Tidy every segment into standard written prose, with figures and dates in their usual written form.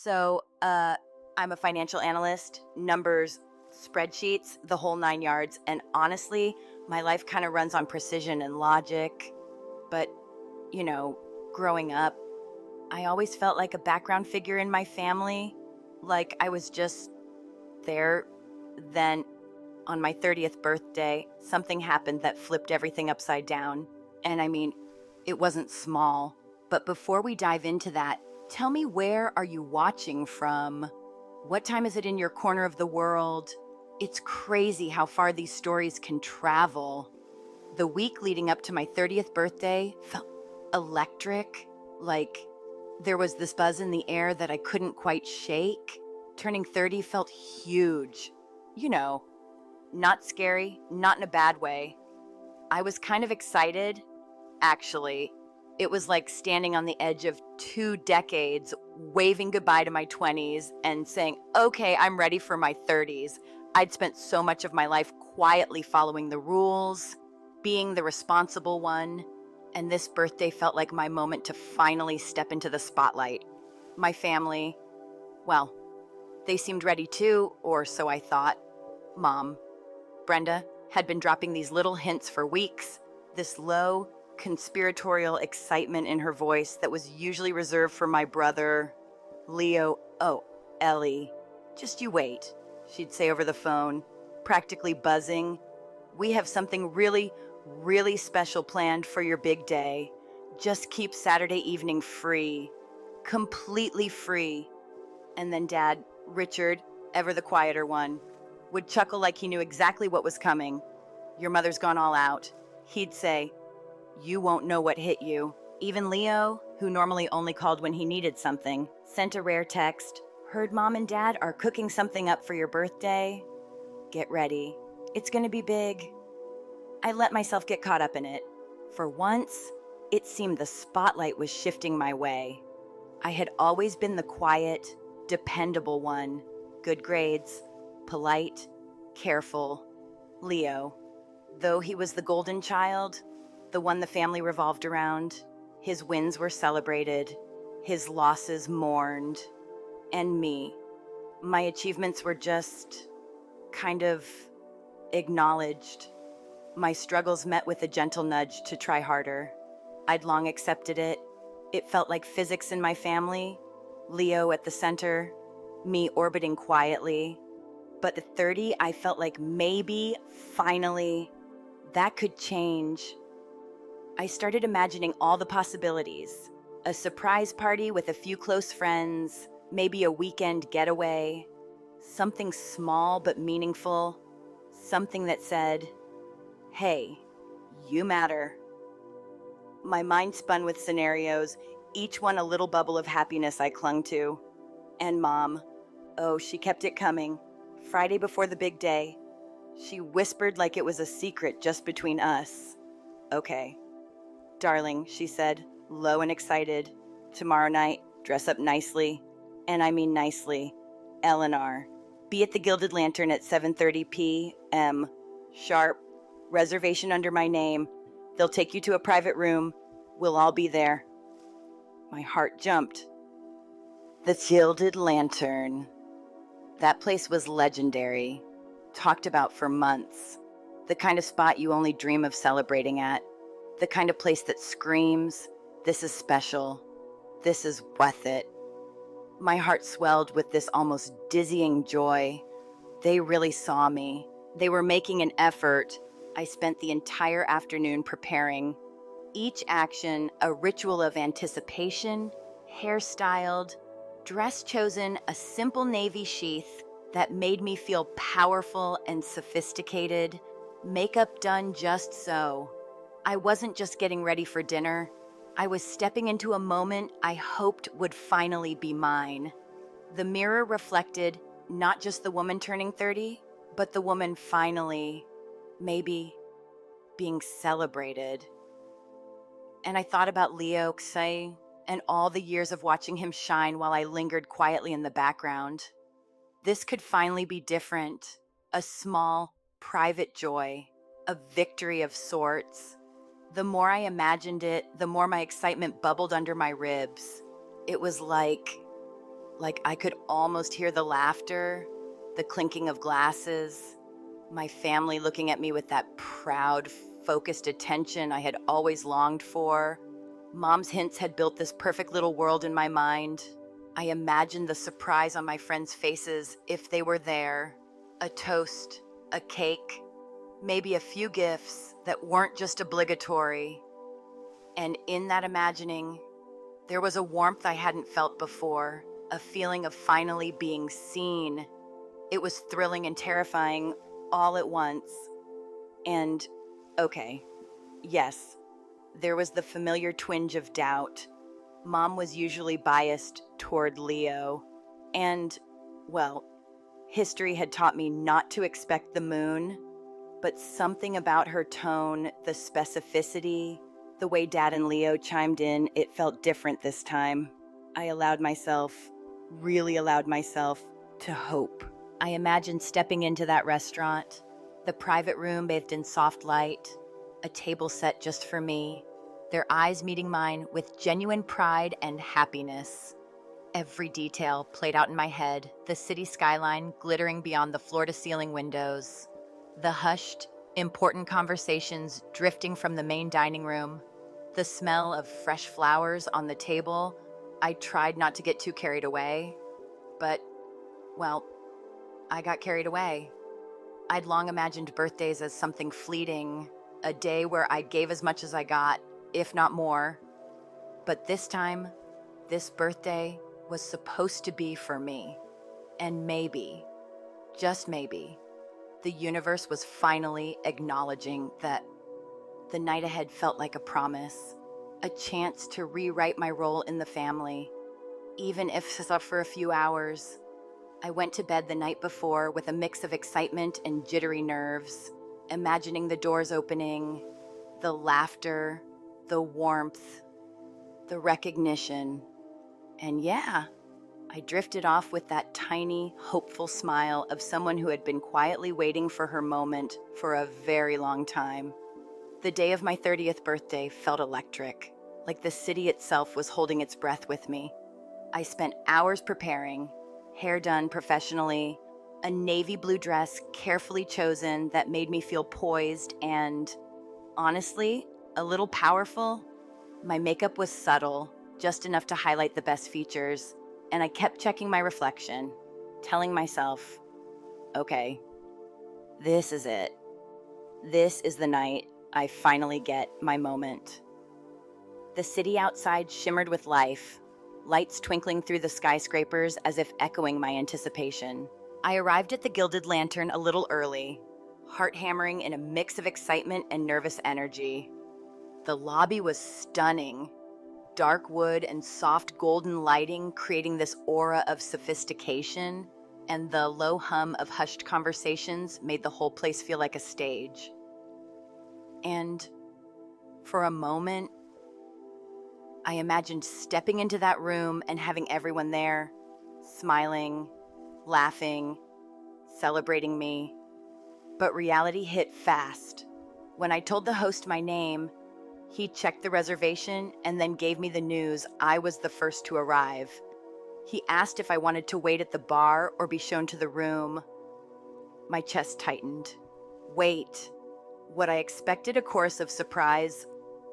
I'm a financial analyst, numbers, spreadsheets, the whole nine yards. And honestly, my life kind of runs on precision and logic. But, you know, growing up, I always felt like a background figure in my family. Like I was just there. Then, on my 30th birthday, something happened that flipped everything upside down. And I mean, it wasn't small. But before we dive into that, tell me, where are you watching from? What time is it in your corner of the world? It's crazy how far these stories can travel. The week leading up to my 30th birthday felt electric. Like there was this buzz in the air that I couldn't quite shake. Turning 30 felt huge. You know, not scary, not in a bad way. I was kind of excited, actually. It was like standing on the edge of 2 decades, waving goodbye to my 20s and saying, okay, I'm ready for my 30s. I'd spent so much of my life quietly following the rules, being the responsible one, and this birthday felt like my moment to finally step into the spotlight. My family, well, they seemed ready too, or so I thought. Mom, Brenda, had been dropping these little hints for weeks, this low, conspiratorial excitement in her voice that was usually reserved for my brother, Leo. Oh, Ellie, just you wait, she'd say over the phone, practically buzzing. We have something really, really special planned for your big day. Just keep Saturday evening free, completely free. And then Dad, Richard, ever the quieter one, would chuckle like he knew exactly what was coming. Your mother's gone all out. He'd say, you won't know what hit you. Even Leo, who normally only called when he needed something, sent a rare text. Heard Mom and Dad are cooking something up for your birthday. Get ready. It's gonna be big. I let myself get caught up in it. For once, it seemed the spotlight was shifting my way. I had always been the quiet, dependable one. Good grades, polite, careful. Leo, though he was the golden child, the one the family revolved around, his wins were celebrated, his losses mourned. And me, my achievements were just kind of acknowledged. My struggles met with a gentle nudge to try harder. I'd long accepted it. It felt like physics in my family, Leo at the center, me orbiting quietly. But at 30, I felt like maybe, finally, that could change. I started imagining all the possibilities. A surprise party with a few close friends, maybe a weekend getaway. Something small but meaningful. Something that said, hey, you matter. My mind spun with scenarios, each one a little bubble of happiness I clung to. And Mom, oh, she kept it coming. Friday before the big day, she whispered like it was a secret just between us. Okay. Darling, she said, low and excited. Tomorrow night, dress up nicely. And I mean nicely. Eleanor. Be at the Gilded Lantern at 7:30 p.m. Sharp. Reservation under my name. They'll take you to a private room. We'll all be there. My heart jumped. The Gilded Lantern. That place was legendary. Talked about for months. The kind of spot you only dream of celebrating at. The kind of place that screams, this is special. This is worth it. My heart swelled with this almost dizzying joy. They really saw me. They were making an effort. I spent the entire afternoon preparing. Each action a ritual of anticipation, hairstyled, dress chosen a simple navy sheath that made me feel powerful and sophisticated, makeup done just so. I wasn't just getting ready for dinner. I was stepping into a moment I hoped would finally be mine. The mirror reflected not just the woman turning 30, but the woman finally, maybe, being celebrated. And I thought about Leo Xie and all the years of watching him shine while I lingered quietly in the background. This could finally be different, a small, private joy, a victory of sorts. The more I imagined it, the more my excitement bubbled under my ribs. It was like Like I could almost hear the laughter, the clinking of glasses, my family looking at me with that proud, focused attention I had always longed for. Mom's hints had built this perfect little world in my mind. I imagined the surprise on my friends' faces if they were there. A toast, a cake, maybe a few gifts that weren't just obligatory. And in that imagining, there was a warmth I hadn't felt before, a feeling of finally being seen. It was thrilling and terrifying all at once. And, okay, yes, there was the familiar twinge of doubt. Mom was usually biased toward Leo. And, well, history had taught me not to expect the moon, but something about her tone, the specificity, the way Dad and Leo chimed in, it felt different this time. I really allowed myself to hope. I imagined stepping into that restaurant, the private room bathed in soft light, a table set just for me, their eyes meeting mine with genuine pride and happiness. Every detail played out in my head, the city skyline glittering beyond the floor-to-ceiling windows, the hushed, important conversations drifting from the main dining room, the smell of fresh flowers on the table. I tried not to get too carried away, but, well, I got carried away. I'd long imagined birthdays as something fleeting, a day where I gave as much as I got, if not more. But this time, this birthday was supposed to be for me. And maybe, just maybe, the universe was finally acknowledging that the night ahead felt like a promise, a chance to rewrite my role in the family, even if it's for a few hours. I went to bed the night before with a mix of excitement and jittery nerves, imagining the doors opening, the laughter, the warmth, the recognition. And yeah, I drifted off with that tiny, hopeful smile of someone who had been quietly waiting for her moment for a very long time. The day of my 30th birthday felt electric, like the city itself was holding its breath with me. I spent hours preparing, hair done professionally, a navy blue dress carefully chosen that made me feel poised and, honestly, a little powerful. My makeup was subtle, just enough to highlight the best features, and I kept checking my reflection, telling myself, okay, this is it. This is the night I finally get my moment. The city outside shimmered with life, lights twinkling through the skyscrapers as if echoing my anticipation. I arrived at the Gilded Lantern a little early, heart hammering in a mix of excitement and nervous energy. The lobby was stunning, dark wood and soft golden lighting creating this aura of sophistication, and the low hum of hushed conversations made the whole place feel like a stage. And for a moment, I imagined stepping into that room and having everyone there, smiling, laughing, celebrating me. But reality hit fast. When I told the host my name, he checked the reservation and then gave me the news I was the first to arrive. He asked if I wanted to wait at the bar or be shown to the room. My chest tightened. Wait. What I expected a chorus of surprise,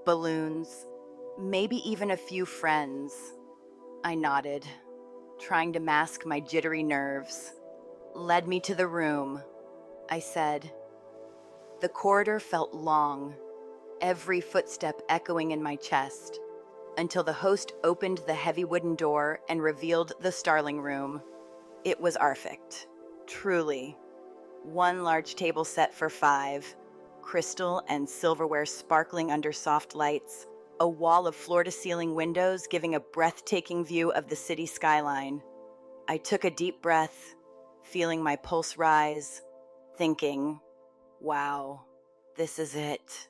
balloons, maybe even a few friends. I nodded, trying to mask my jittery nerves. Led me to the room, I said. The corridor felt long, every footstep echoing in my chest, until the host opened the heavy wooden door and revealed the Starling Room. It was perfect, truly. One large table set for 5, crystal and silverware sparkling under soft lights, a wall of floor-to-ceiling windows giving a breathtaking view of the city skyline. I took a deep breath, feeling my pulse rise, thinking, wow, this is it.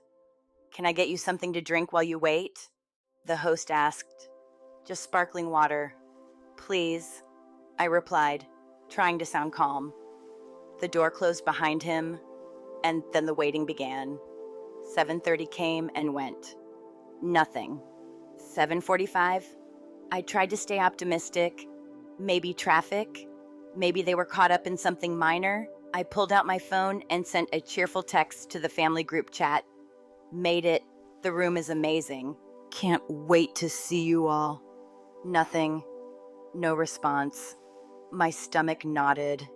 Can I get you something to drink while you wait? The host asked. Just sparkling water. Please, I replied, trying to sound calm. The door closed behind him, and then the waiting began. 7:30 came and went. Nothing. 7:45? I tried to stay optimistic. Maybe traffic? Maybe they were caught up in something minor? I pulled out my phone and sent a cheerful text to the family group chat. Made it. The room is amazing. Can't wait to see you all. Nothing. No response. My stomach knotted.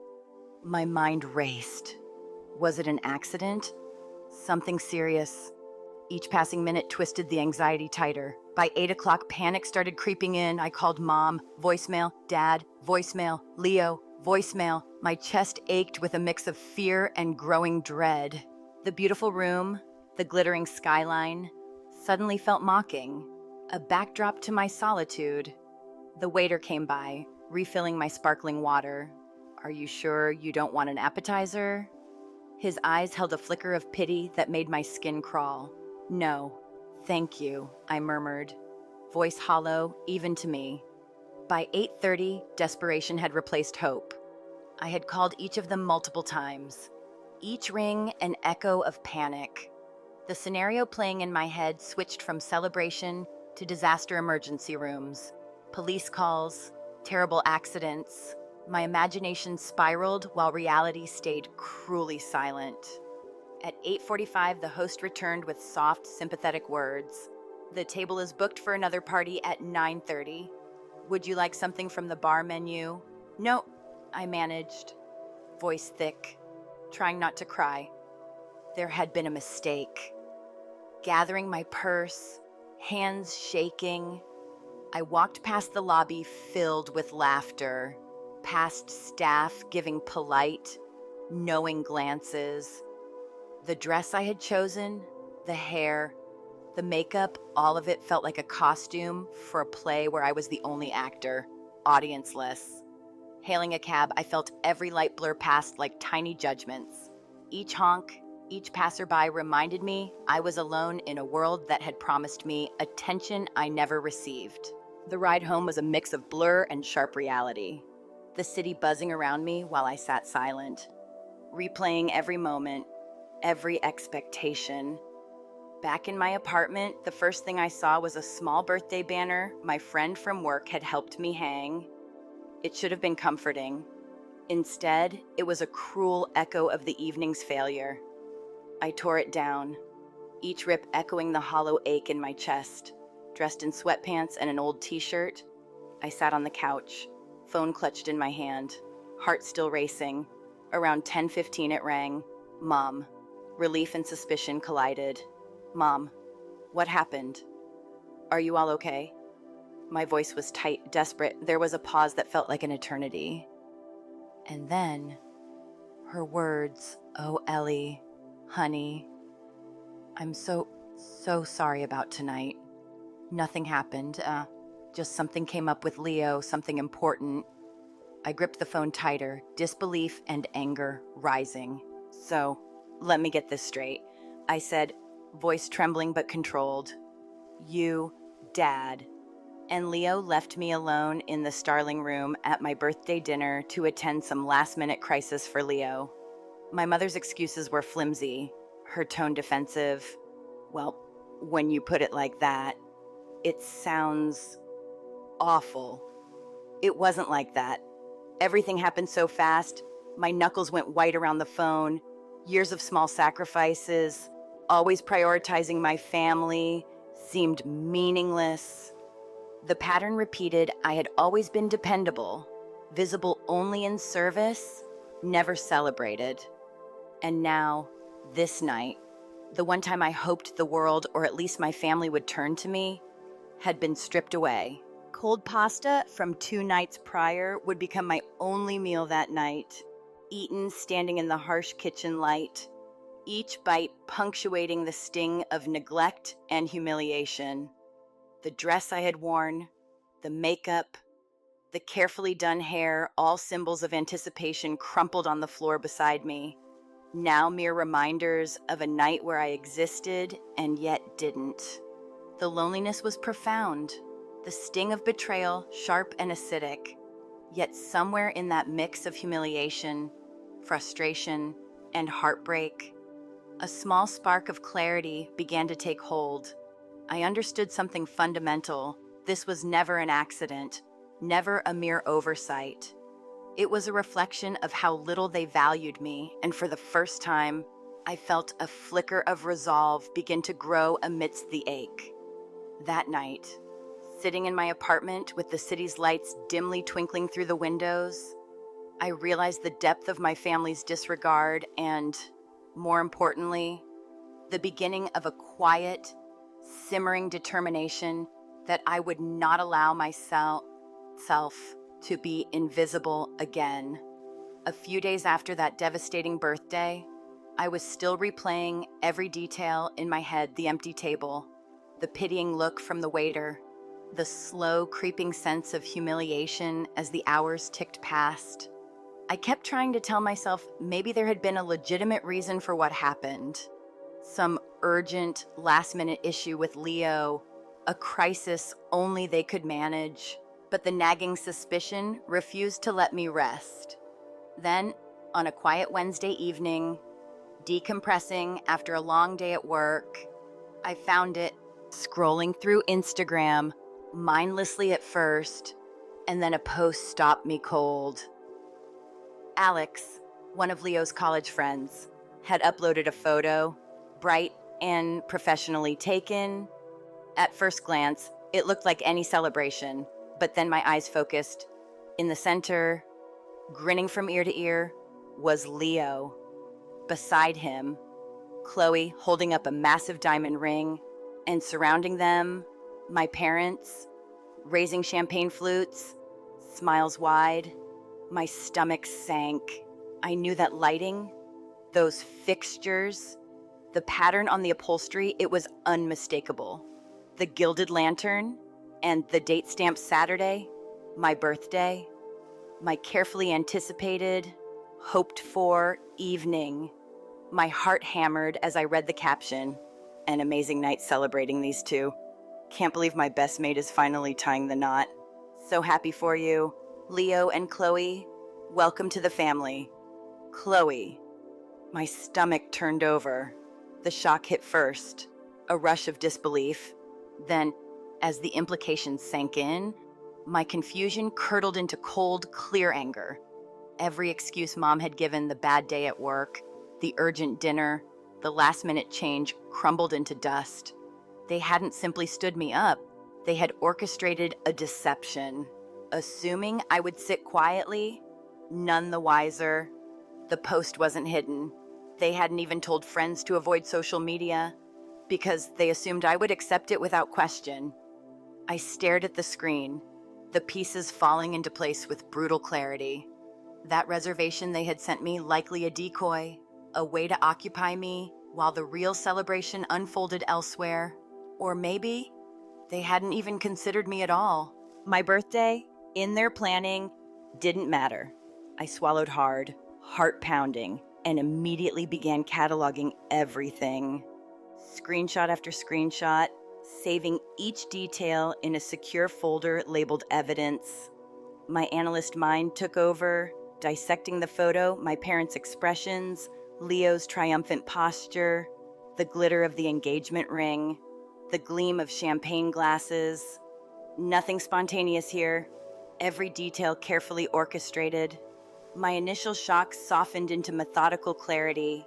My mind raced. Was it an accident? Something serious. Each passing minute twisted the anxiety tighter. By 8 o'clock, panic started creeping in. I called mom, voicemail, dad, voicemail, Leo, voicemail. My chest ached with a mix of fear and growing dread. The beautiful room, the glittering skyline, suddenly felt mocking, a backdrop to my solitude. The waiter came by, refilling my sparkling water. Are you sure you don't want an appetizer? His eyes held a flicker of pity that made my skin crawl. No, thank you, I murmured, voice hollow even to me. By 8:30, desperation had replaced hope. I had called each of them multiple times, each ring an echo of panic. The scenario playing in my head switched from celebration to disaster emergency rooms, police calls, terrible accidents. My imagination spiraled while reality stayed cruelly silent. At 8:45, the host returned with soft, sympathetic words. The table is booked for another party at 9:30. Would you like something from the bar menu? No, I managed, voice thick, trying not to cry. There had been a mistake. Gathering my purse, hands shaking, I walked past the lobby filled with laughter, past staff giving polite, knowing glances. The dress I had chosen, the hair, the makeup, all of it felt like a costume for a play where I was the only actor, audienceless. Hailing a cab, I felt every light blur past like tiny judgments. Each honk, each passerby reminded me I was alone in a world that had promised me attention I never received. The ride home was a mix of blur and sharp reality. The city buzzing around me while I sat silent, replaying every moment, every expectation. Back in my apartment, the first thing I saw was a small birthday banner my friend from work had helped me hang. It should have been comforting. Instead, it was a cruel echo of the evening's failure. I tore it down, each rip echoing the hollow ache in my chest. Dressed in sweatpants and an old t-shirt, I sat on the couch, phone clutched in my hand, heart still racing. Around 10:15 it rang. Mom. Relief and suspicion collided. Mom, what happened? Are you all okay? My voice was tight, desperate. There was a pause that felt like an eternity. And then, her words, oh Ellie, honey, I'm so sorry about tonight. Nothing happened, just something came up with Leo, something important. I gripped the phone tighter, disbelief and anger rising. So, let me get this straight. I said, voice trembling but controlled. You, Dad. And Leo left me alone in the Starling room at my birthday dinner to attend some last-minute crisis for Leo. My mother's excuses were flimsy, her tone defensive. Well, when you put it like that, it sounds awful. It wasn't like that. Everything happened so fast. My knuckles went white around the phone. Years of small sacrifices, always prioritizing my family, seemed meaningless. The pattern repeated. I had always been dependable, visible only in service, never celebrated. And now, this night, the one time I hoped the world, or at least my family, would turn to me, had been stripped away. Cold pasta from 2 nights prior would become my only meal that night, eaten standing in the harsh kitchen light, each bite punctuating the sting of neglect and humiliation. The dress I had worn, the makeup, the carefully done hair, all symbols of anticipation crumpled on the floor beside me, now mere reminders of a night where I existed and yet didn't. The loneliness was profound, the sting of betrayal sharp and acidic, yet somewhere in that mix of humiliation, frustration, and heartbreak, a small spark of clarity began to take hold. I understood something fundamental. This was never an accident. never a mere oversight. It was a reflection of how little they valued me, and for the first time, I felt a flicker of resolve begin to grow amidst the ache. That night, sitting in my apartment with the city's lights dimly twinkling through the windows, I realized the depth of my family's disregard and, more importantly, the beginning of a quiet, simmering determination that I would not allow myself to be invisible again. A few days after that devastating birthday, I was still replaying every detail in my head: the empty table, the pitying look from the waiter, the slow creeping sense of humiliation as the hours ticked past. I kept trying to tell myself maybe there had been a legitimate reason for what happened. Some urgent, last-minute issue with Leo, a crisis only they could manage, but the nagging suspicion refused to let me rest. Then, on a quiet Wednesday evening, decompressing after a long day at work, I found it scrolling through Instagram, mindlessly at first, and then a post stopped me cold. Alex, one of Leo's college friends, had uploaded a photo, bright and professionally taken. At first glance, it looked like any celebration, but then my eyes focused. In the center, grinning from ear to ear, was Leo. Beside him, Chloe holding up a massive diamond ring, and surrounding them, my parents, raising champagne flutes, smiles wide. My stomach sank. I knew that lighting, those fixtures, the pattern on the upholstery, it was unmistakable. The gilded lantern and the date-stamped Saturday, my birthday, my carefully anticipated, hoped-for evening. My heart hammered as I read the caption. An amazing night celebrating these two. Can't believe my best mate is finally tying the knot. So happy for you. Leo and Chloe, welcome to the family. Chloe. My stomach turned over. The shock hit first, a rush of disbelief. Then, as the implications sank in, my confusion curdled into cold, clear anger. Every excuse Mom had given, the bad day at work, the urgent dinner, the last-minute change, crumbled into dust. They hadn't simply stood me up. They had orchestrated a deception. Assuming I would sit quietly, none the wiser. The post wasn't hidden. They hadn't even told friends to avoid social media because they assumed I would accept it without question. I stared at the screen, the pieces falling into place with brutal clarity. That reservation they had sent me, likely a decoy, a way to occupy me while the real celebration unfolded elsewhere. Or maybe they hadn't even considered me at all. My birthday, in their planning, didn't matter. I swallowed hard, heart pounding, and immediately began cataloging everything. Screenshot after screenshot, saving each detail in a secure folder labeled evidence. My analyst mind took over, dissecting the photo, my parents' expressions, Leo's triumphant posture, the glitter of the engagement ring, the gleam of champagne glasses. Nothing spontaneous here. Every detail carefully orchestrated. My initial shock softened into methodical clarity.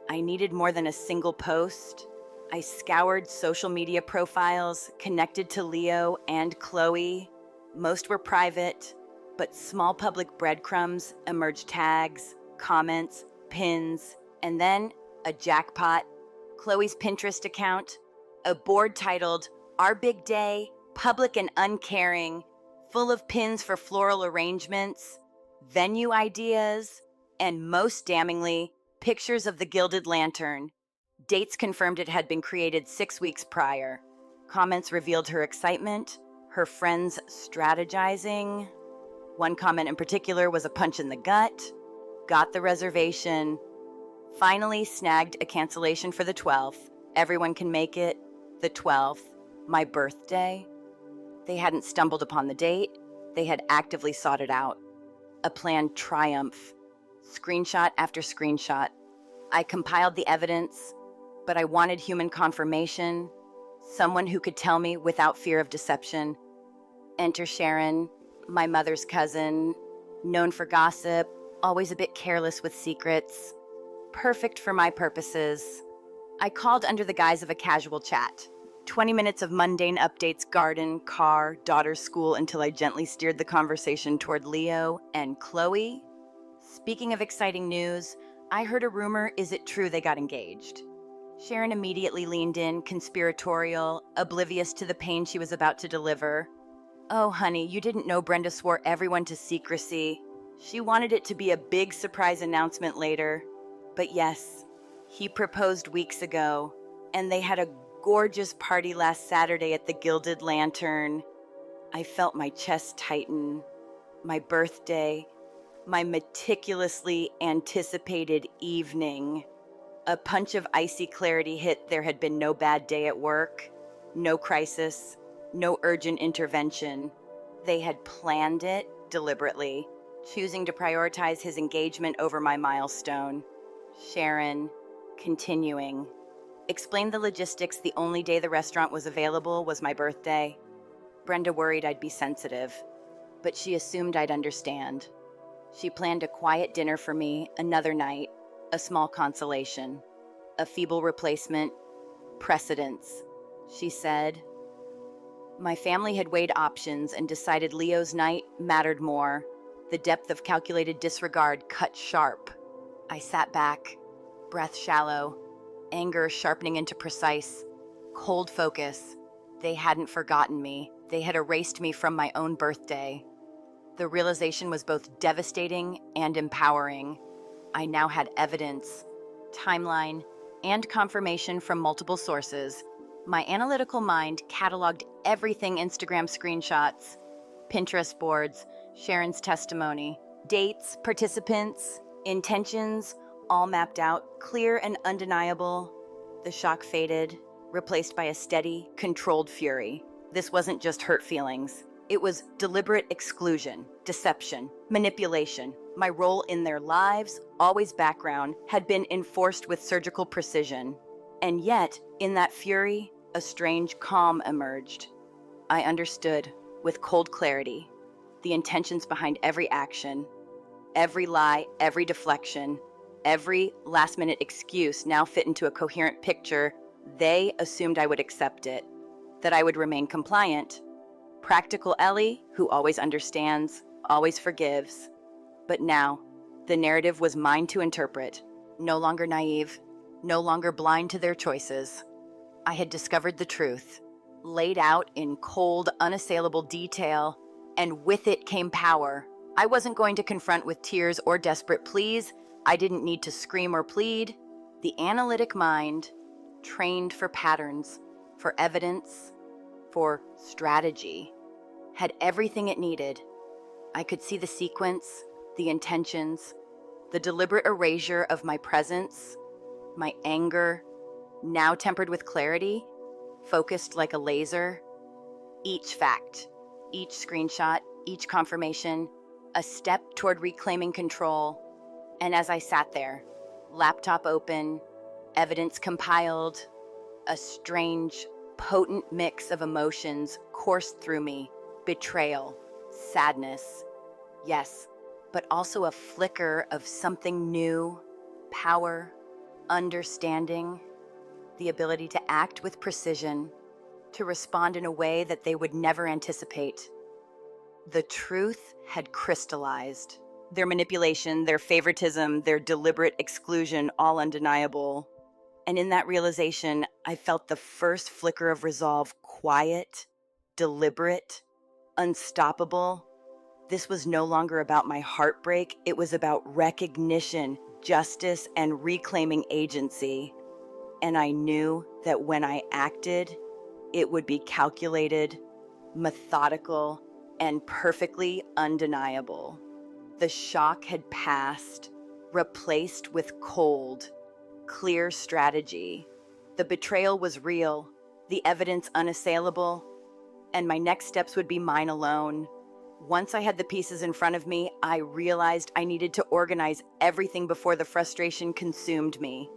I needed more than a single post. I scoured social media profiles connected to Leo and Chloe. Most were private, but small public breadcrumbs emerged: tags, comments, pins, and then a jackpot. Chloe's Pinterest account, a board titled "Our Big Day, Public and Uncaring," full of pins for floral arrangements, venue ideas, and most damningly, pictures of the gilded lantern. Dates confirmed it had been created 6 weeks prior. Comments revealed her excitement, her friends strategizing. One comment in particular was a punch in the gut. Got the reservation. Finally snagged a cancellation for the 12th. Everyone can make it. The 12th, my birthday. They hadn't stumbled upon the date. They had actively sought it out. A planned triumph. Screenshot after screenshot. I compiled the evidence, but I wanted human confirmation. Someone who could tell me without fear of deception. Enter Sharon, my mother's cousin, known for gossip, always a bit careless with secrets, perfect for my purposes. I called under the guise of a casual chat. 20 minutes of mundane updates, garden, car, daughter's school, until I gently steered the conversation toward Leo and Chloe. Speaking of exciting news, I heard a rumor. Is it true they got engaged? Sharon immediately leaned in, conspiratorial, oblivious to the pain she was about to deliver. Oh, honey, you didn't know Brenda swore everyone to secrecy. She wanted it to be a big surprise announcement later. But yes, he proposed weeks ago, and they had a gorgeous party last Saturday at the Gilded Lantern. I felt my chest tighten. My birthday, my meticulously anticipated evening. A punch of icy clarity hit. There had been no bad day at work, no crisis, no urgent intervention. They had planned it deliberately, choosing to prioritize his engagement over my milestone. Sharon, continuing. Explained the logistics. The only day the restaurant was available was my birthday. Brenda worried I'd be sensitive, but she assumed I'd understand. She planned a quiet dinner for me another night, a small consolation, a feeble replacement, precedence. She said, my family had weighed options and decided Leo's night mattered more. The depth of calculated disregard cut sharp. I sat back, breath shallow, anger sharpening into precise, cold focus. They hadn't forgotten me. They had erased me from my own birthday. The realization was both devastating and empowering. I now had evidence, timeline, and confirmation from multiple sources. My analytical mind cataloged everything: Instagram screenshots, Pinterest boards, Sharon's testimony, dates, participants, intentions, all mapped out, clear and undeniable. The shock faded, replaced by a steady, controlled fury. This wasn't just hurt feelings. It was deliberate exclusion, deception, manipulation. My role in their lives, always background, had been enforced with surgical precision. And yet, in that fury, a strange calm emerged. I understood, with cold clarity, the intentions behind every action, every lie, every deflection, every last-minute excuse now fit into a coherent picture. They assumed I would accept it, that I would remain compliant. Practical Ellie, who always understands, always forgives. But now, the narrative was mine to interpret. No longer naive, no longer blind to their choices. I had discovered the truth, laid out in cold, unassailable detail, and with it came power. I wasn't going to confront with tears or desperate pleas. I didn't need to scream or plead. The analytic mind, trained for patterns, for evidence, for strategy, had everything it needed. I could see the sequence, the intentions, the deliberate erasure of my presence, my anger, now tempered with clarity, focused like a laser. Each fact, each screenshot, each confirmation, a step toward reclaiming control. And as I sat there, laptop open, evidence compiled, a strange, potent mix of emotions coursed through me. Betrayal, sadness, yes, but also a flicker of something new, power, understanding, the ability to act with precision, to respond in a way that they would never anticipate. The truth had crystallized. Their manipulation, their favoritism, their deliberate exclusion, all undeniable. And in that realization, I felt the first flicker of resolve, quiet, deliberate, unstoppable. This was no longer about my heartbreak. It was about recognition, justice, and reclaiming agency. And I knew that when I acted, it would be calculated, methodical, and perfectly undeniable. The shock had passed, replaced with cold, clear strategy. The betrayal was real, the evidence unassailable, and my next steps would be mine alone. Once I had the pieces in front of me, I realized I needed to organize everything before the frustration consumed me.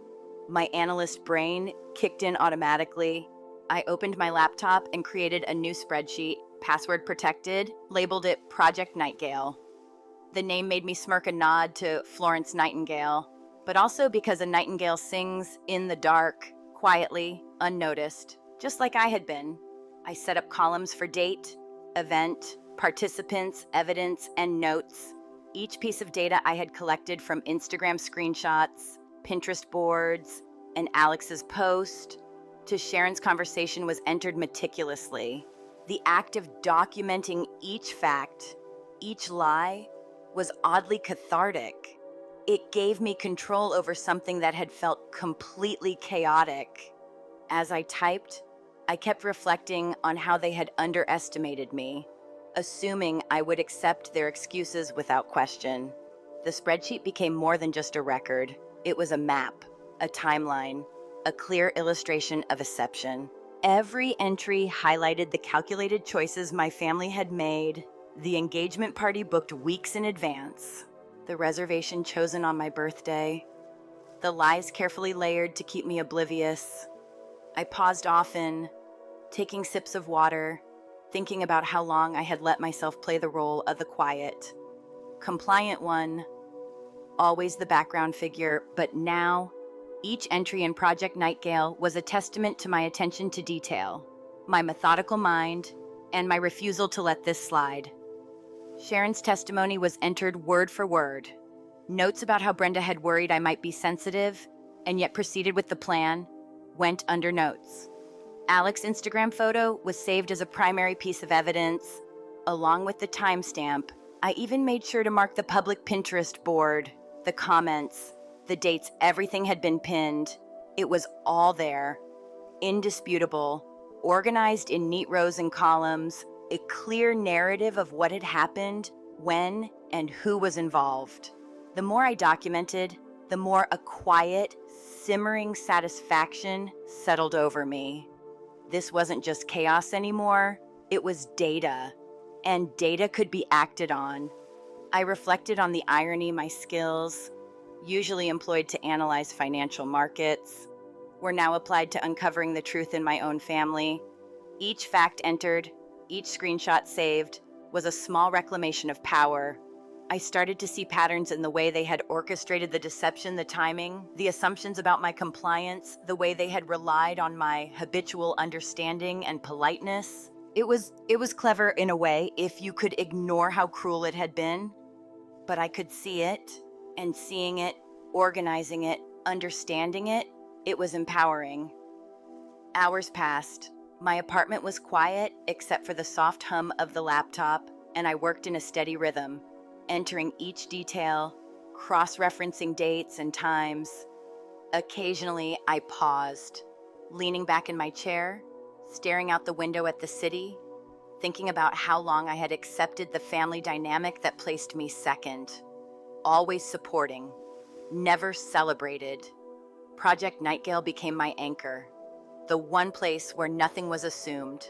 My analyst brain kicked in automatically. I opened my laptop and created a new spreadsheet, password protected, labeled it Project Nightingale. The name made me smirk a nod to Florence Nightingale, but also because a nightingale sings in the dark, quietly, unnoticed, just like I had been. I set up columns for date, event, participants, evidence, and notes. Each piece of data I had collected from Instagram screenshots, Pinterest boards, and Alex's post to Sharon's conversation was entered meticulously. The act of documenting each fact, each lie, was oddly cathartic. It gave me control over something that had felt completely chaotic. As I typed, I kept reflecting on how they had underestimated me, assuming I would accept their excuses without question. The spreadsheet became more than just a record. It was a map, a timeline, a clear illustration of exception. Every entry highlighted the calculated choices my family had made, the engagement party booked weeks in advance, the reservation chosen on my birthday, the lies carefully layered to keep me oblivious. I paused often, taking sips of water, thinking about how long I had let myself play the role of the quiet, compliant one, always the background figure, but now, each entry in Project Nightingale was a testament to my attention to detail, my methodical mind, and my refusal to let this slide. Sharon's testimony was entered word for word. Notes about how Brenda had worried I might be sensitive, and yet proceeded with the plan, went under notes. Alex's Instagram photo was saved as a primary piece of evidence, along with the timestamp. I even made sure to mark the public Pinterest board, the comments, the dates. Everything had been pinned. It was all there, indisputable, organized in neat rows and columns, a clear narrative of what had happened, when, and who was involved. The more I documented, the more a quiet, simmering satisfaction settled over me. This wasn't just chaos anymore, it was data, and data could be acted on. I reflected on the irony my skills, usually employed to analyze financial markets, were now applied to uncovering the truth in my own family. Each fact entered, each screenshot saved, was a small reclamation of power. I started to see patterns in the way they had orchestrated the deception, the timing, the assumptions about my compliance, the way they had relied on my habitual understanding and politeness. It was clever in a way if you could ignore how cruel it had been, but I could see it, and seeing it, organizing it, understanding it, it was empowering. Hours passed. My apartment was quiet except for the soft hum of the laptop, and I worked in a steady rhythm, entering each detail, cross-referencing dates and times. Occasionally, I paused, leaning back in my chair, staring out the window at the city, thinking about how long I had accepted the family dynamic that placed me second, always supporting, never celebrated. Project Nightingale became my anchor, the one place where nothing was assumed,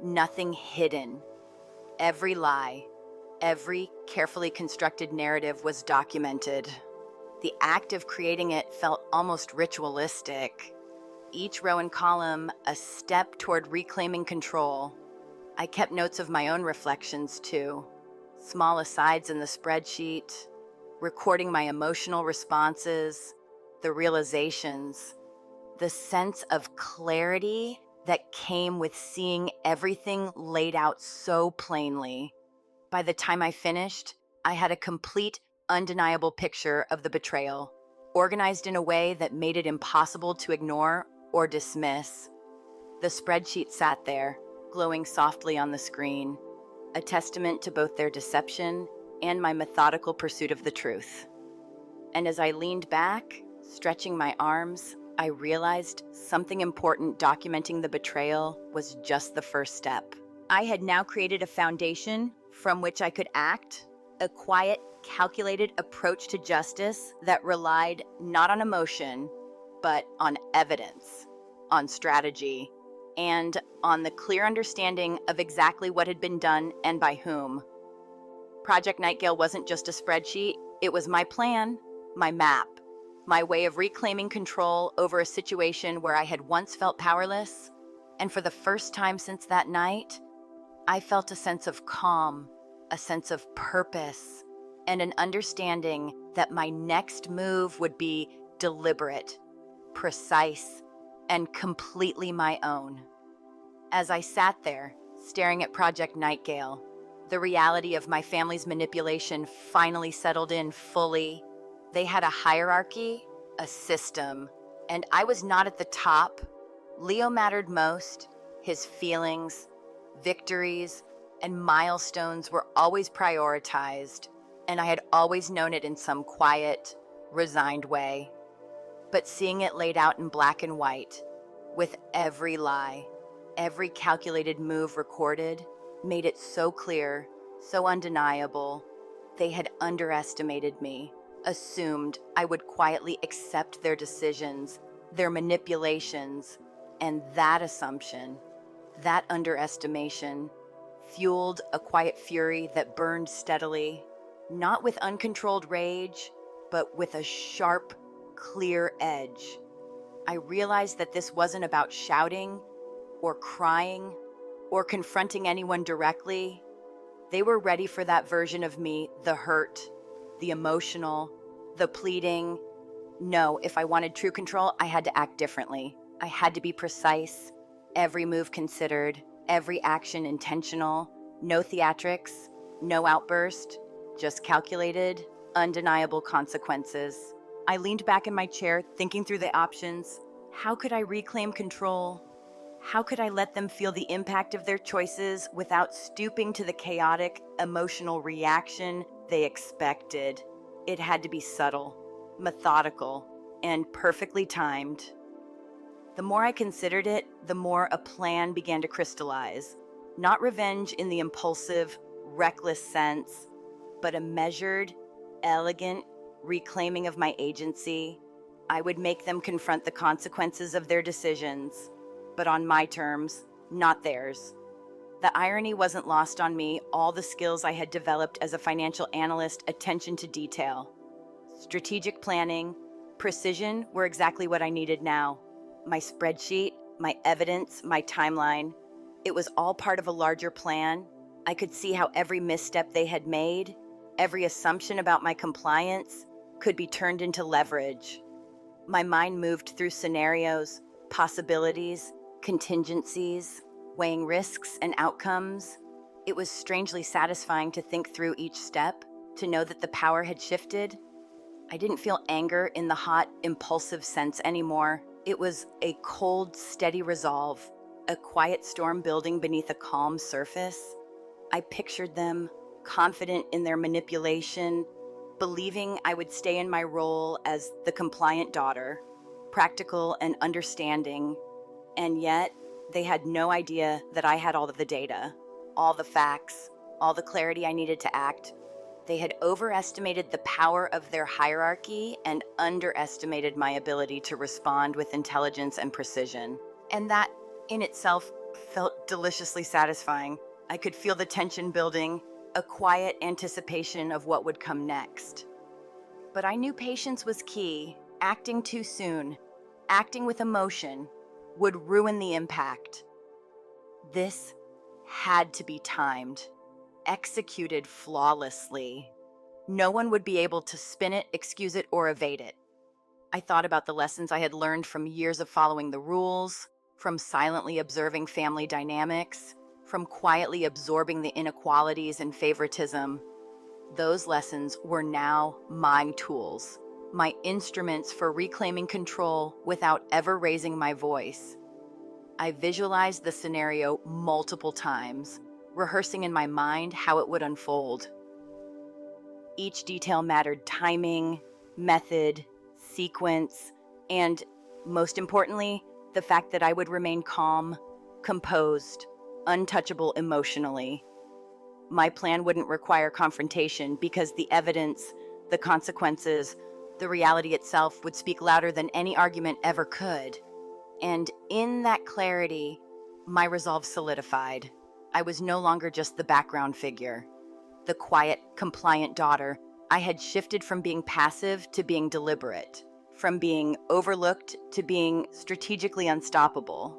nothing hidden. Every lie, every carefully constructed narrative was documented. The act of creating it felt almost ritualistic. Each row and column a step toward reclaiming control. I kept notes of my own reflections too, small asides in the spreadsheet, recording my emotional responses, the realizations, the sense of clarity that came with seeing everything laid out so plainly. By the time I finished, I had a complete, undeniable picture of the betrayal, organized in a way that made it impossible to ignore or dismiss. The spreadsheet sat there, glowing softly on the screen, a testament to both their deception and my methodical pursuit of the truth. And as I leaned back, stretching my arms, I realized something important. Documenting the betrayal was just the first step. I had now created a foundation from which I could act, a quiet, calculated approach to justice that relied not on emotion, but on evidence, on strategy, and on the clear understanding of exactly what had been done and by whom. Project Nightingale wasn't just a spreadsheet, it was my plan, my map, my way of reclaiming control over a situation where I had once felt powerless. And for the first time since that night, I felt a sense of calm, a sense of purpose, and an understanding that my next move would be deliberate, precise, and completely my own. As I sat there, staring at Project Nightingale, the reality of my family's manipulation finally settled in fully. They had a hierarchy, a system, and I was not at the top. Leo mattered most. His feelings, victories, and milestones were always prioritized, and I had always known it in some quiet, resigned way. But seeing it laid out in black and white, with every lie, every calculated move recorded, made it so clear, so undeniable. They had underestimated me, assumed I would quietly accept their decisions, their manipulations, and that assumption, that underestimation, fueled a quiet fury that burned steadily, not with uncontrolled rage, but with a sharp, clear edge. I realized that this wasn't about shouting or crying or confronting anyone directly. They were ready for that version of me, the hurt, the emotional, the pleading. No, if I wanted true control, I had to act differently. I had to be precise, every move considered, every action intentional, no theatrics, no outburst, just calculated, undeniable consequences. I leaned back in my chair, thinking through the options. How could I reclaim control? How could I let them feel the impact of their choices without stooping to the chaotic, emotional reaction they expected? It had to be subtle, methodical, and perfectly timed. The more I considered it, the more a plan began to crystallize. Not revenge in the impulsive, reckless sense, but a measured, elegant reclaiming of my agency. I would make them confront the consequences of their decisions, but on my terms, not theirs. The irony wasn't lost on me. All the skills I had developed as a financial analyst, attention to detail, strategic planning, precision were exactly what I needed now. My spreadsheet, my evidence, my timeline, it was all part of a larger plan. I could see how every misstep they had made, every assumption about my compliance, could be turned into leverage. My mind moved through scenarios, possibilities, contingencies, weighing risks and outcomes. It was strangely satisfying to think through each step, to know that the power had shifted. I didn't feel anger in the hot, impulsive sense anymore. It was a cold, steady resolve, a quiet storm building beneath a calm surface. I pictured them, confident in their manipulation, believing I would stay in my role as the compliant daughter, practical and understanding, and yet they had no idea that I had all of the data, all the facts, all the clarity I needed to act. They had overestimated the power of their hierarchy and underestimated my ability to respond with intelligence and precision. And that, in itself, felt deliciously satisfying. I could feel the tension building, a quiet anticipation of what would come next. But I knew patience was key. Acting too soon, acting with emotion, would ruin the impact. This had to be timed, executed flawlessly. No one would be able to spin it, excuse it, or evade it. I thought about the lessons I had learned from years of following the rules, from silently observing family dynamics, from quietly absorbing the inequalities and favoritism. Those lessons were now my tools, my instruments for reclaiming control without ever raising my voice. I visualized the scenario multiple times, rehearsing in my mind how it would unfold. Each detail mattered: timing, method, sequence, and, most importantly, the fact that I would remain calm, composed, untouchable emotionally. My plan wouldn't require confrontation because the evidence, the consequences, the reality itself would speak louder than any argument ever could. And in that clarity, my resolve solidified. I was no longer just the background figure, the quiet, compliant daughter. I had shifted from being passive to being deliberate, from being overlooked to being strategically unstoppable.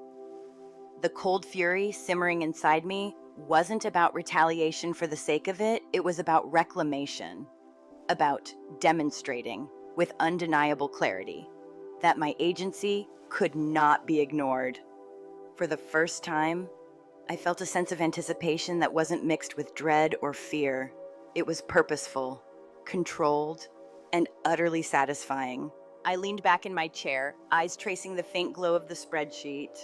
The cold fury simmering inside me wasn't about retaliation for the sake of it. It was about reclamation, about demonstrating with undeniable clarity that my agency could not be ignored. For the first time, I felt a sense of anticipation that wasn't mixed with dread or fear. It was purposeful, controlled, and utterly satisfying. I leaned back in my chair, eyes tracing the faint glow of the spreadsheet,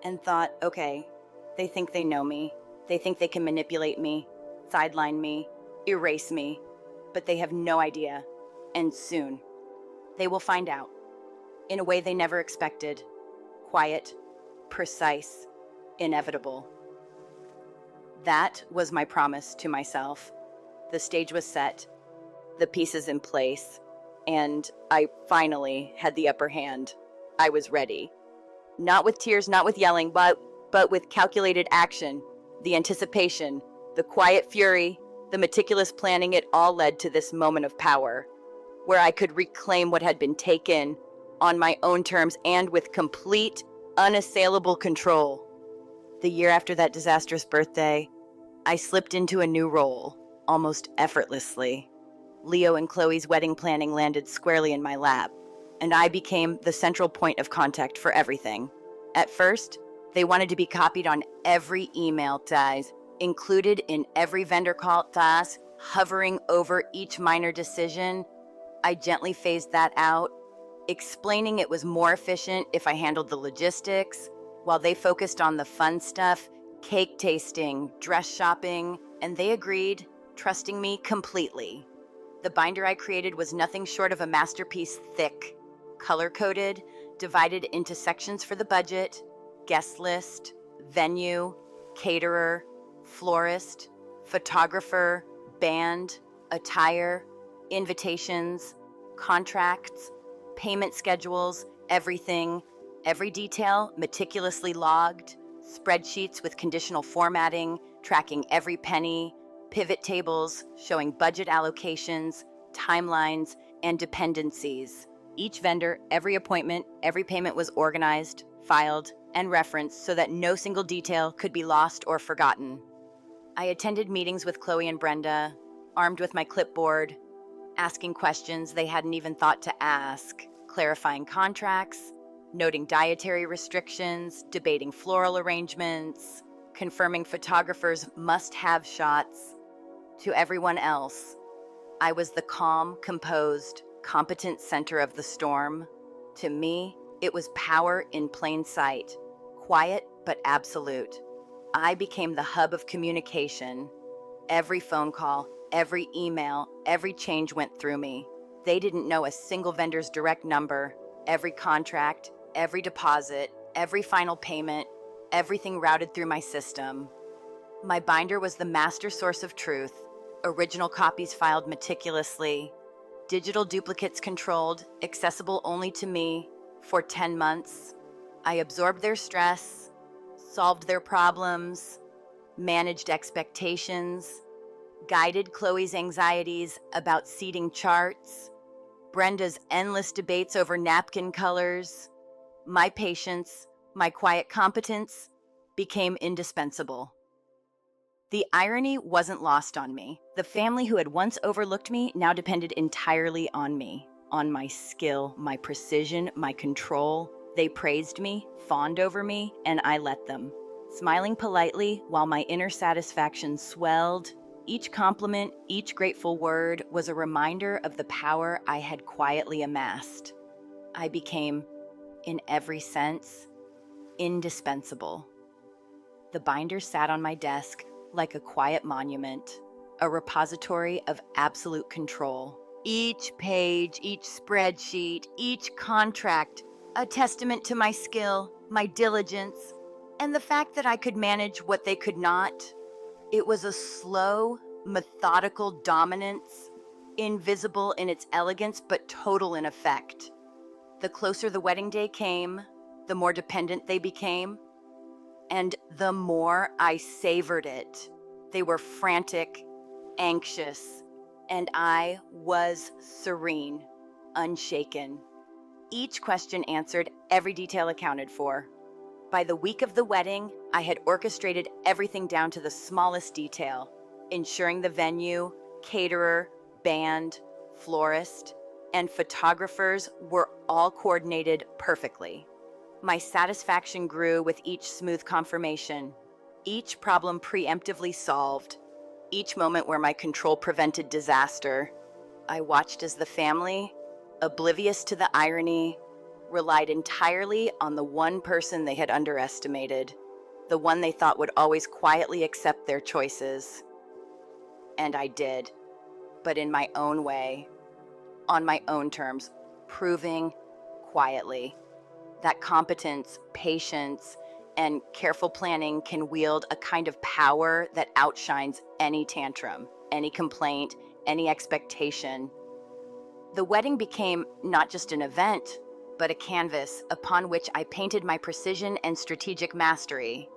and thought, okay, they think they know me. They think they can manipulate me, sideline me, erase me, but they have no idea. And soon, they will find out. In a way they never expected. Quiet, precise, inevitable. That was my promise to myself. The stage was set, the pieces in place, and I finally had the upper hand. I was ready. Not with tears, not with yelling, but with calculated action, the anticipation, the quiet fury, the meticulous planning. It all led to this moment of power, where I could reclaim what had been taken on my own terms and with complete, unassailable control. The year after that disastrous birthday, I slipped into a new role, almost effortlessly. Leo and Chloe's wedding planning landed squarely in my lap, and I became the central point of contact for everything. At first, they wanted to be copied on every email, guys, included in every vendor call, task, hovering over each minor decision. I gently phased that out, explaining it was more efficient if I handled the logistics, while they focused on the fun stuff, cake tasting, dress shopping, and they agreed, trusting me completely. The binder I created was nothing short of a masterpiece, thick, color-coded, divided into sections for the budget, guest list, venue, caterer, florist, photographer, band, attire, invitations, contracts, payment schedules, everything, every detail meticulously logged, spreadsheets with conditional formatting, tracking every penny, pivot tables showing budget allocations, timelines, and dependencies. Each vendor, every appointment, every payment was organized, filed, and referenced so that no single detail could be lost or forgotten. I attended meetings with Chloe and Brenda, armed with my clipboard, asking questions they hadn't even thought to ask, clarifying contracts, noting dietary restrictions, debating floral arrangements, confirming photographers' must-have shots. To everyone else, I was the calm, composed, competent center of the storm. To me, it was power in plain sight, quiet but absolute. I became the hub of communication. Every phone call, every email, every change went through me. They didn't know a single vendor's direct number. Every contract, every deposit, every final payment, everything routed through my system. My binder was the master source of truth. Original copies filed meticulously. Digital duplicates controlled, accessible only to me. For 10 months, I absorbed their stress, solved their problems, managed expectations, guided Chloe's anxieties about seating charts, Brenda's endless debates over napkin colors. My patience, my quiet competence became indispensable. The irony wasn't lost on me. The family who had once overlooked me now depended entirely on me, on my skill, my precision, my control. They praised me, fawned over me, and I let them. Smiling politely while my inner satisfaction swelled, each compliment, each grateful word was a reminder of the power I had quietly amassed. I became, in every sense, indispensable. The binder sat on my desk like a quiet monument, a repository of absolute control. Each page, each spreadsheet, each contract, a testament to my skill, my diligence, and the fact that I could manage what they could not. It was a slow, methodical dominance, invisible in its elegance, but total in effect. The closer the wedding day came, the more dependent they became, and the more I savored it. They were frantic, anxious, and I was serene, unshaken. Each question answered, every detail accounted for. By the week of the wedding, I had orchestrated everything down to the smallest detail, ensuring the venue, caterer, band, florist, and photographers were all coordinated perfectly. My satisfaction grew with each smooth confirmation, each problem preemptively solved, each moment where my control prevented disaster. I watched as the family, oblivious to the irony, relied entirely on the one person they had underestimated, the one they thought would always quietly accept their choices. And I did, but in my own way, on my own terms, proving quietly that competence, patience, and careful planning can wield a kind of power that outshines any tantrum, any complaint, any expectation. The wedding became not just an event, but a canvas upon which I painted my precision and strategic mastery,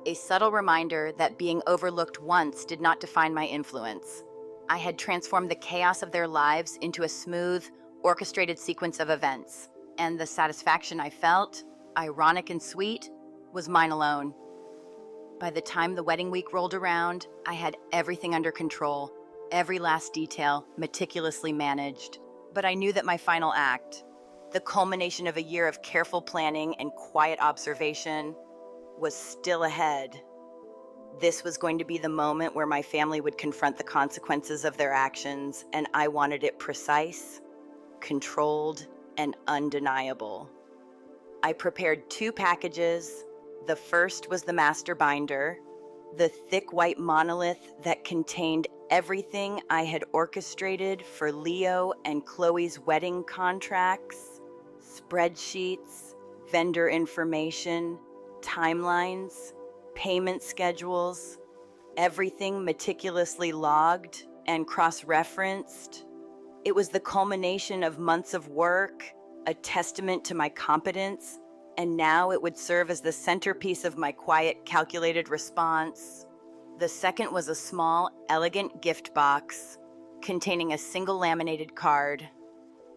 a subtle reminder that being overlooked once did not define my influence. I had transformed the chaos of their lives into a smooth, orchestrated sequence of events, and the satisfaction I felt, ironic and sweet, was mine alone. By the time the wedding week rolled around, I had everything under control, every last detail meticulously managed. But I knew that my final act, the culmination of a year of careful planning and quiet observation, was still ahead. This was going to be the moment where my family would confront the consequences of their actions, and I wanted it precise, controlled, and undeniable. I prepared 2 packages. The first was the master binder, the thick white monolith that contained everything I had orchestrated for Leo and Chloe's wedding contracts, spreadsheets, vendor information, timelines, payment schedules, everything meticulously logged and cross-referenced. It was the culmination of months of work, a testament to my competence, and now it would serve as the centerpiece of my quiet, calculated response. The second was a small, elegant gift box containing a single laminated card.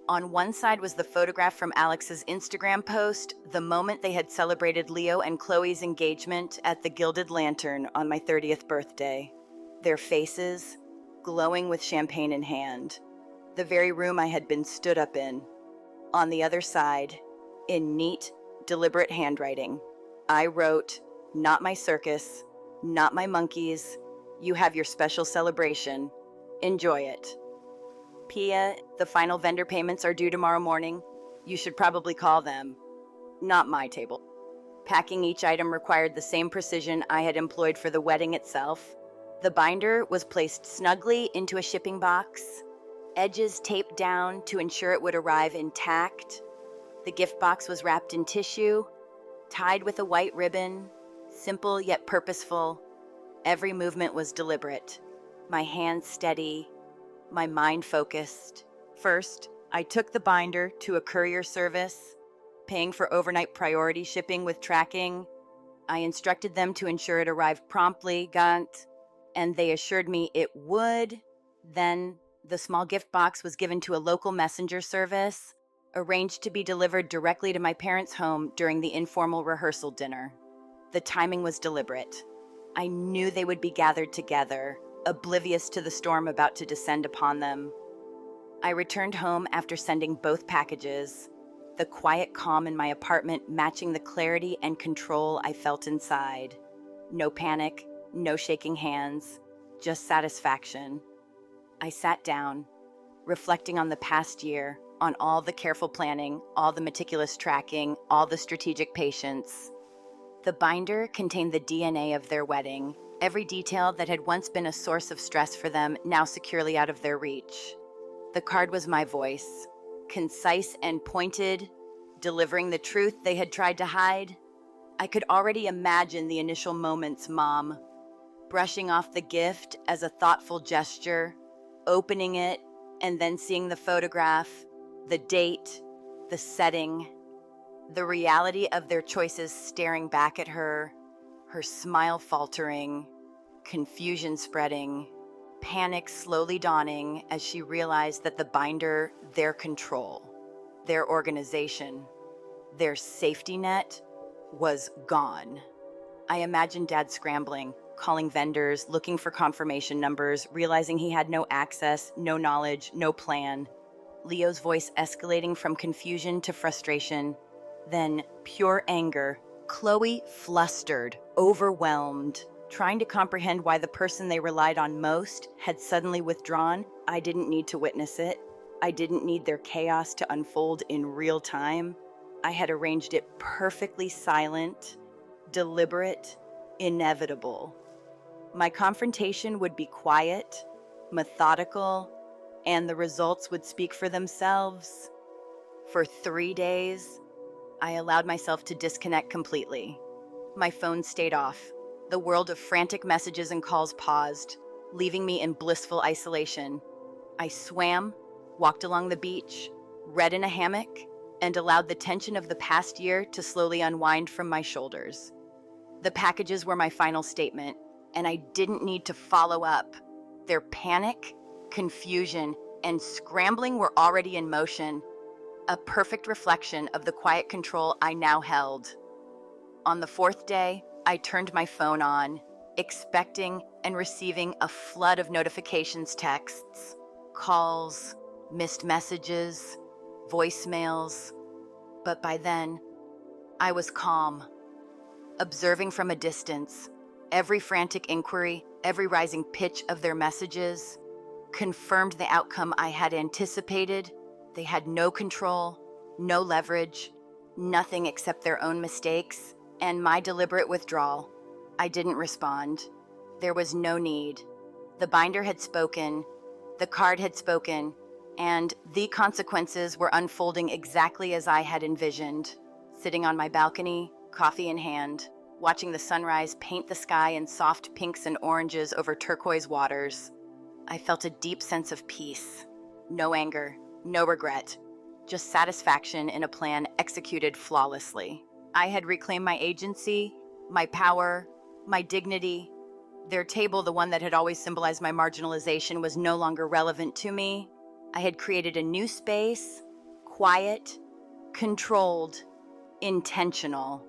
On one side was the photograph from Alex's Instagram post, the moment they had celebrated Leo and Chloe's engagement at the Gilded Lantern on my 30th birthday. Their faces, glowing with champagne in hand. The very room I had been stood up in. On the other side, in neat, deliberate handwriting, I wrote, "Not my circus, not my monkeys. You have your special celebration. Enjoy it. Pia, the final vendor payments are due tomorrow morning. You should probably call them. Not my table." Packing each item required the same precision I had employed for the wedding itself. The binder was placed snugly into a shipping box, edges taped down to ensure it would arrive intact. The gift box was wrapped in tissue, tied with a white ribbon, simple yet purposeful. Every movement was deliberate, my hands steady, my mind focused. First, I took the binder to a courier service, paying for overnight priority shipping with tracking. I instructed them to ensure it arrived promptly, and they assured me it would. Then, the small gift box was given to a local messenger service, arranged to be delivered directly to my parents' home during the informal rehearsal dinner. The timing was deliberate. I knew they would be gathered together, oblivious to the storm about to descend upon them. I returned home after sending both packages, the quiet calm in my apartment matching the clarity and control I felt inside. No panic, no shaking hands, just satisfaction. I sat down, reflecting on the past year, on all the careful planning, all the meticulous tracking, all the strategic patience. The binder contained the DNA of their wedding, every detail that had once been a source of stress for them, now securely out of their reach. The card was my voice, concise and pointed, delivering the truth they had tried to hide. I could already imagine the initial moments, Mom, brushing off the gift as a thoughtful gesture, opening it, and then seeing the photograph, the date, the setting, the reality of their choices staring back at her, her smile faltering, confusion spreading, panic slowly dawning as she realized that the binder, their control, their organization, their safety net, was gone. I imagined Dad scrambling, calling vendors, looking for confirmation numbers, realizing he had no access, no knowledge, no plan. Leo's voice escalating from confusion to frustration, then pure anger. Chloe flustered, overwhelmed, trying to comprehend why the person they relied on most had suddenly withdrawn. I didn't need to witness it. I didn't need their chaos to unfold in real time. I had arranged it perfectly silent, deliberate, inevitable. My confrontation would be quiet, methodical, and the results would speak for themselves. For 3 days, I allowed myself to disconnect completely. My phone stayed off. The world of frantic messages and calls paused, leaving me in blissful isolation. I swam, walked along the beach, read in a hammock, and allowed the tension of the past year to slowly unwind from my shoulders. The packages were my final statement, and I didn't need to follow up. Their panic, confusion, and scrambling were already in motion, a perfect reflection of the quiet control I now held. On the 4th day, I turned my phone on, expecting and receiving a flood of notifications, texts, calls, missed messages, voicemails. But by then, I was calm, observing from a distance. Every frantic inquiry, every rising pitch of their messages confirmed the outcome I had anticipated. They had no control, no leverage, nothing except their own mistakes and my deliberate withdrawal. I didn't respond. There was no need. The binder had spoken, the card had spoken, and the consequences were unfolding exactly as I had envisioned. Sitting on my balcony, coffee in hand, watching the sunrise paint the sky in soft pinks and oranges over turquoise waters, I felt a deep sense of peace. No anger, no regret, just satisfaction in a plan executed flawlessly. I had reclaimed my agency, my power, my dignity. Their table, the one that had always symbolized my marginalization, was no longer relevant to me. I had created a new space, quiet, controlled, intentional.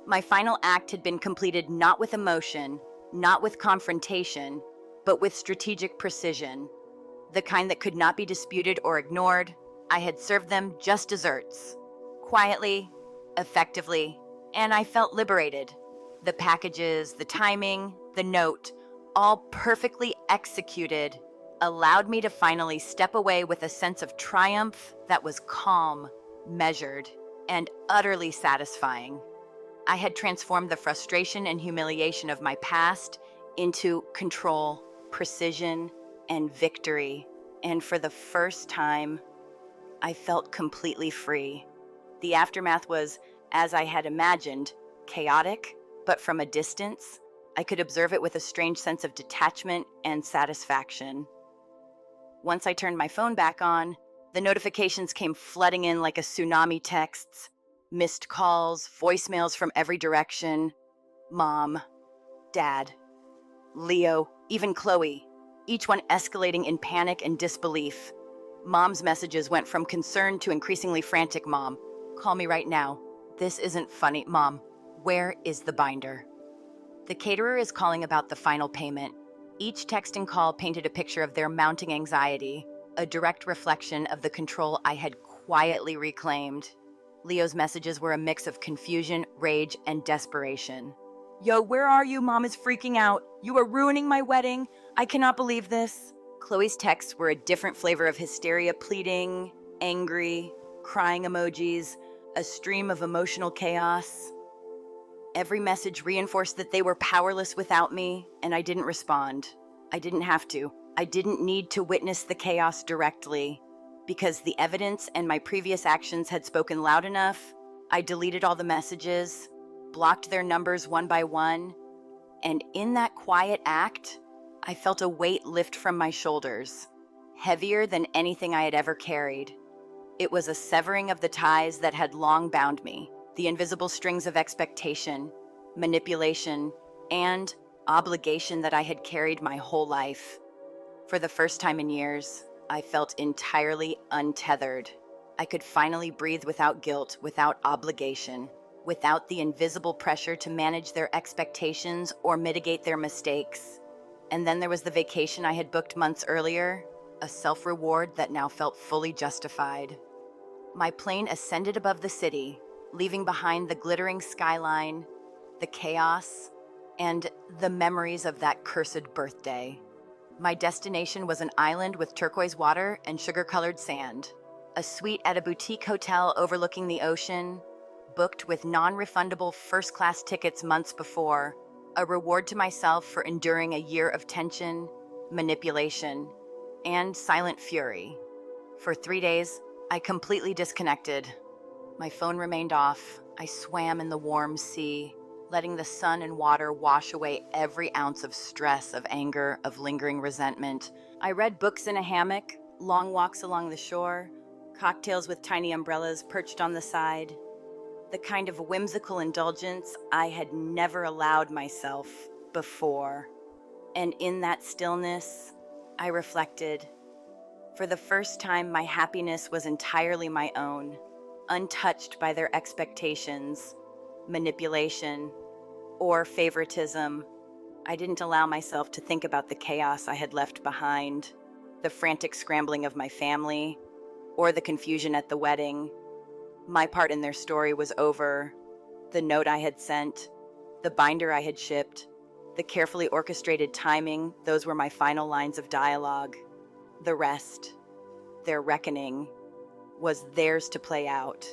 My final act had been completed not with emotion, not with confrontation, but with strategic precision, the kind that could not be disputed or ignored. I had served them just desserts, quietly, effectively, and I felt liberated. The packages, the timing, the note, all perfectly executed, allowed me to finally step away with a sense of triumph that was calm, measured, and utterly satisfying. I had transformed the frustration and humiliation of my past into control, precision, and victory. And for the first time, I felt completely free. The aftermath was, as I had imagined, chaotic, but from a distance, I could observe it with a strange sense of detachment and satisfaction. Once I turned my phone back on, the notifications came flooding in like a tsunami. Texts, missed calls, voicemails from every direction. Mom, Dad, Leo, even Chloe, each one escalating in panic and disbelief. Mom's messages went from concerned to increasingly frantic. Mom, call me right now. This isn't funny. Mom, where is the binder? The caterer is calling about the final payment. Each text and call painted a picture of their mounting anxiety, a direct reflection of the control I had quietly reclaimed. Leo's messages were a mix of confusion, rage, and desperation. Yo, where are you? Mom is freaking out. You are ruining my wedding. I cannot believe this. Chloe's texts were a different flavor of hysteria, pleading, angry, crying emojis, a stream of emotional chaos. Every message reinforced that they were powerless without me, and I didn't respond. I didn't have to. I didn't need to witness the chaos directly. Because the evidence and my previous actions had spoken loud enough, I deleted all the messages, blocked their numbers one by one, and in that quiet act, I felt a weight lift from my shoulders, heavier than anything I had ever carried. It was a severing of the ties that had long bound me, the invisible strings of expectation, manipulation, and obligation that I had carried my whole life. For the first time in years, I felt entirely untethered. I could finally breathe without guilt, without obligation. without the invisible pressure to manage their expectations or mitigate their mistakes. And then there was the vacation I had booked months earlier, a self-reward that now felt fully justified. My plane ascended above the city, leaving behind the glittering skyline, the chaos, and the memories of that cursed birthday. My destination was an island with turquoise water and sugar-colored sand, a suite at a boutique hotel overlooking the ocean, booked with non-refundable first-class tickets months before, a reward to myself for enduring a year of tension, manipulation, and silent fury. For 3 days, I completely disconnected. My phone remained off. I swam in the warm sea, letting the sun and water wash away every ounce of stress, of anger, of lingering resentment. I read books in a hammock, long walks along the shore, cocktails with tiny umbrellas perched on the side. The kind of whimsical indulgence I had never allowed myself before. And in that stillness, I reflected. For the first time, my happiness was entirely my own, untouched by their expectations, manipulation, or favoritism. I didn't allow myself to think about the chaos I had left behind, the frantic scrambling of my family, or the confusion at the wedding. My part in their story was over. The note I had sent, the binder I had shipped, the carefully orchestrated timing, those were my final lines of dialogue. The rest, their reckoning, was theirs to play out.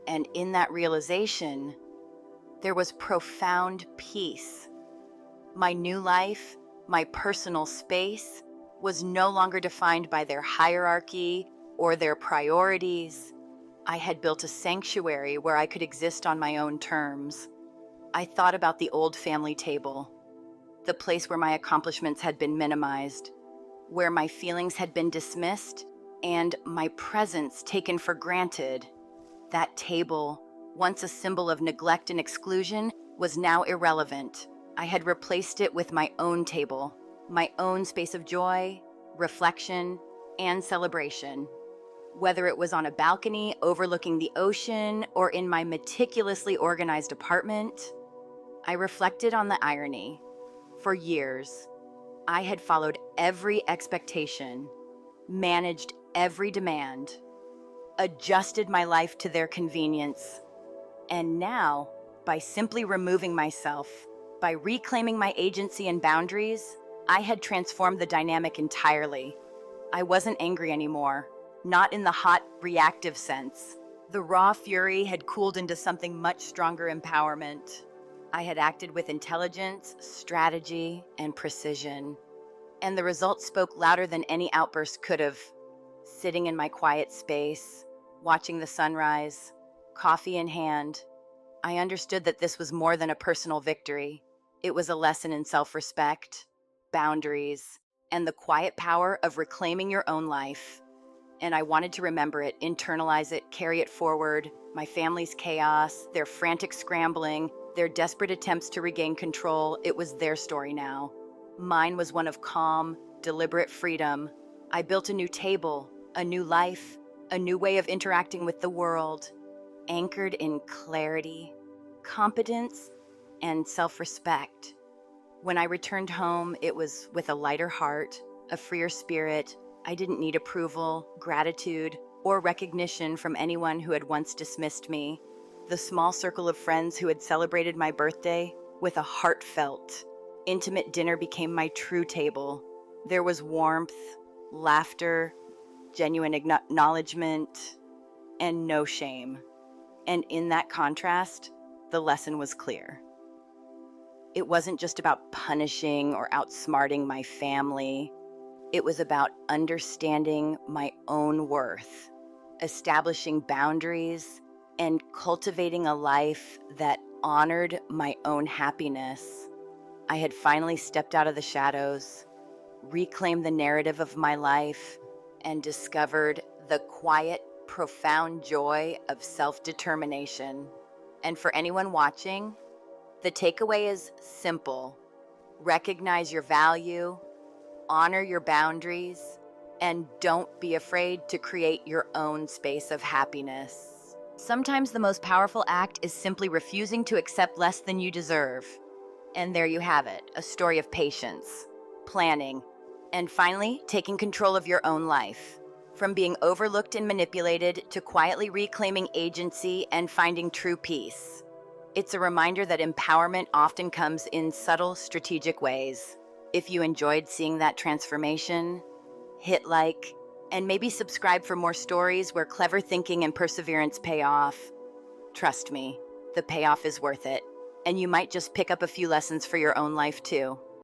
And in that realization, there was profound peace. My new life, my personal space, was no longer defined by their hierarchy or their priorities. I had built a sanctuary where I could exist on my own terms. I thought about the old family table, the place where my accomplishments had been minimized, where my feelings had been dismissed, and my presence taken for granted. That table, once a symbol of neglect and exclusion, was now irrelevant. I had replaced it with my own table, my own space of joy, reflection, and celebration. Whether it was on a balcony overlooking the ocean or in my meticulously organized apartment, I reflected on the irony. For years, I had followed every expectation, managed every demand, adjusted my life to their convenience. And now, by simply removing myself, by reclaiming my agency and boundaries, I had transformed the dynamic entirely. I wasn't angry anymore, not in the hot, reactive sense. The raw fury had cooled into something much stronger: empowerment. I had acted with intelligence, strategy, and precision. And the results spoke louder than any outburst could have. Sitting in my quiet space, watching the sunrise, coffee in hand, I understood that this was more than a personal victory. It was a lesson in self-respect, boundaries, and the quiet power of reclaiming your own life. And I wanted to remember it, internalize it, carry it forward. My family's chaos, their frantic scrambling, their desperate attempts to regain control, it was their story now. Mine was one of calm, deliberate freedom. I built a new table, a new life, a new way of interacting with the world, anchored in clarity, competence, and self-respect. When I returned home, it was with a lighter heart, a freer spirit. I didn't need approval, gratitude, or recognition from anyone who had once dismissed me. The small circle of friends who had celebrated my birthday with a heartfelt, intimate dinner became my true table. There was warmth, laughter, genuine acknowledgement, and no shame. And in that contrast, the lesson was clear. It wasn't just about punishing or outsmarting my family. It was about understanding my own worth, establishing boundaries, and cultivating a life that honored my own happiness. I had finally stepped out of the shadows, reclaimed the narrative of my life, and discovered the quiet, profound joy of self-determination. And for anyone watching, the takeaway is simple. Recognize your value, honor your boundaries, and don't be afraid to create your own space of happiness. Sometimes the most powerful act is simply refusing to accept less than you deserve. And there you have it, a story of patience, planning, and finally, taking control of your own life. From being overlooked and manipulated to quietly reclaiming agency and finding true peace. It's a reminder that empowerment often comes in subtle, strategic ways. If you enjoyed seeing that transformation, hit like, and maybe subscribe for more stories where clever thinking and perseverance pay off. Trust me, the payoff is worth it, and you might just pick up a few lessons for your own life too.